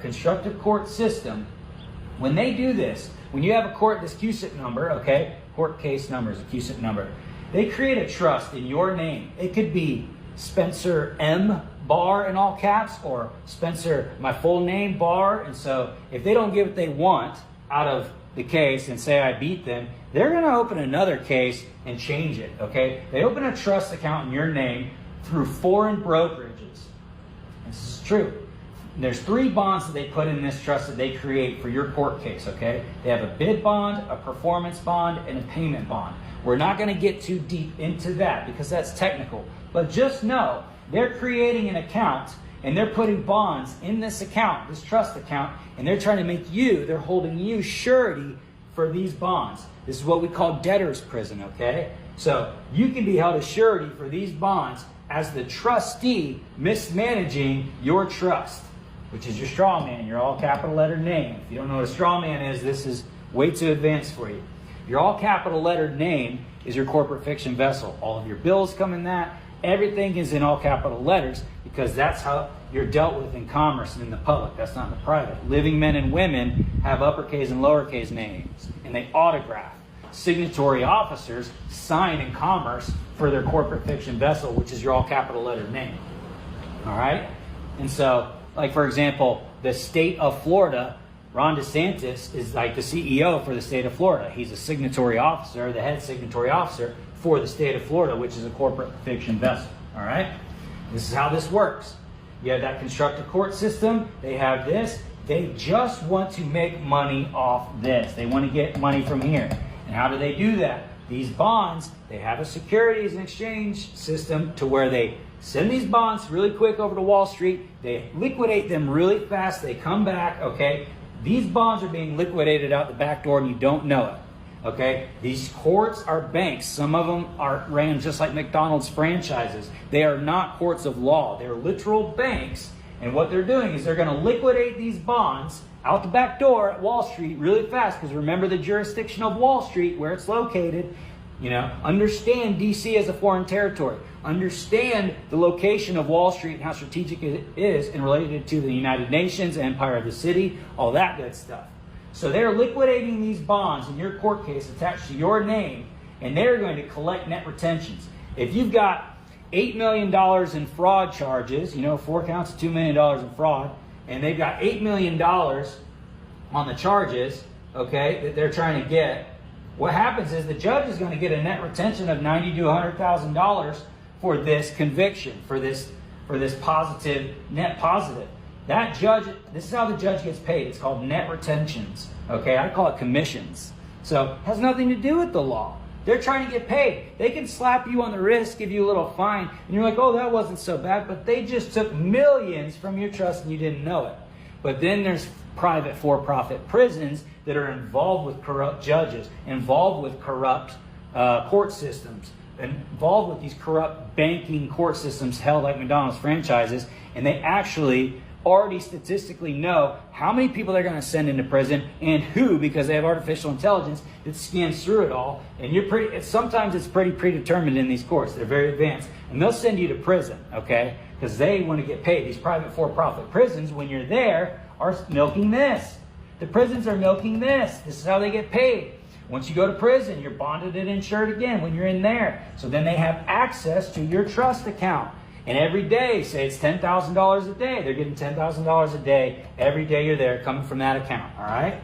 constructive court system, when they do this, when you have a court, this QSIP number, okay, court case number is a QSIP number, they create a trust in your name. It could be Spencer M. Barr in all caps, or Spencer, my full name, Barr. And so if they don't get what they want out of the case and say I beat them, they're going to open another case and change it, okay? They open a trust account in your name through foreign brokerages. This is true. There's 3 bonds that they put in this trust that they create for your court case, okay? They have a bid bond, a performance bond, and a payment bond. We're not going to get too deep into that because that's technical. But just know, they're creating an account and they're putting bonds in this account, this trust account, and they're trying to make you, they're holding you surety for these bonds. This is what we call debtor's prison, okay? So you can be held as surety for these bonds as the trustee mismanaging your trust, which is your straw man, your all capital letter name. If you don't know what a straw man is, this is way too advanced for you. Your all capital lettered name is your corporate fiction vessel. All of your bills come in that. Everything is in all capital letters because that's how you're dealt with in commerce and in the public. That's not in the private. Living men and women have uppercase and lowercase names, and they autograph. Signatory officers sign in commerce for their corporate fiction vessel, which is your all capital letter name. All right? And so, like for example, the state of Florida, Ron DeSantis is like the CEO for the state of Florida. He's a signatory officer, the head signatory officer for the state of Florida, which is a corporate fiction vessel. All right? This is how this works. You have that constructive court system. They have this. They just want to make money off this. They want to get money from here. And how do they do that? These bonds, they have a securities and exchange system to where they send these bonds really quick over to Wall Street. They liquidate them really fast. They come back, okay? These bonds are being liquidated out the back door and you don't know it. Okay, these courts are banks. Some of them are ran just like McDonald's franchises. They are not courts of law. They're literal banks. And what they're doing is they're going to liquidate these bonds out the back door at Wall Street really fast. Because remember the jurisdiction of Wall Street, where it's located. You know, understand D.C. as a foreign territory. Understand the location of Wall Street and how strategic it is and related to the United Nations, Empire of the City, all that good stuff. So they're liquidating these bonds in your court case attached to your name, and they're going to collect net retentions. If you've got $8 million in fraud charges, 4 counts of $2 million in fraud, and they've got $8 million on the charges, okay, that they're trying to get, what happens is the judge is going to get a net retention of $90,000 to $100,000 for this conviction, for this positive, net positive. That judge, this is how the judge gets paid. It's called net retentions. Okay, I call it commissions. So it has nothing to do with the law. They're trying to get paid. They can slap you on the wrist, give you a little fine, and you're like, oh, that wasn't so bad. But they just took millions from your trust and you didn't know it. But then there's private for-profit prisons that are involved with corrupt judges, involved with corrupt court systems, involved with these corrupt banking court systems held like McDonald's franchises, and they actually already statistically know how many people they're going to send into prison and who, because they have artificial intelligence that scans through it all. And sometimes it's pretty predetermined in these courts. They're very advanced. And they'll send you to prison, okay? Because they want to get paid. These private for-profit prisons, when you're there, are milking this. The prisons are milking this. This is how they get paid. Once you go to prison, you're bonded and insured again when you're in there. So then they have access to your trust account. And every day, say it's $10,000 a day, they're getting $10,000 a day every day you're there coming from that account, all right?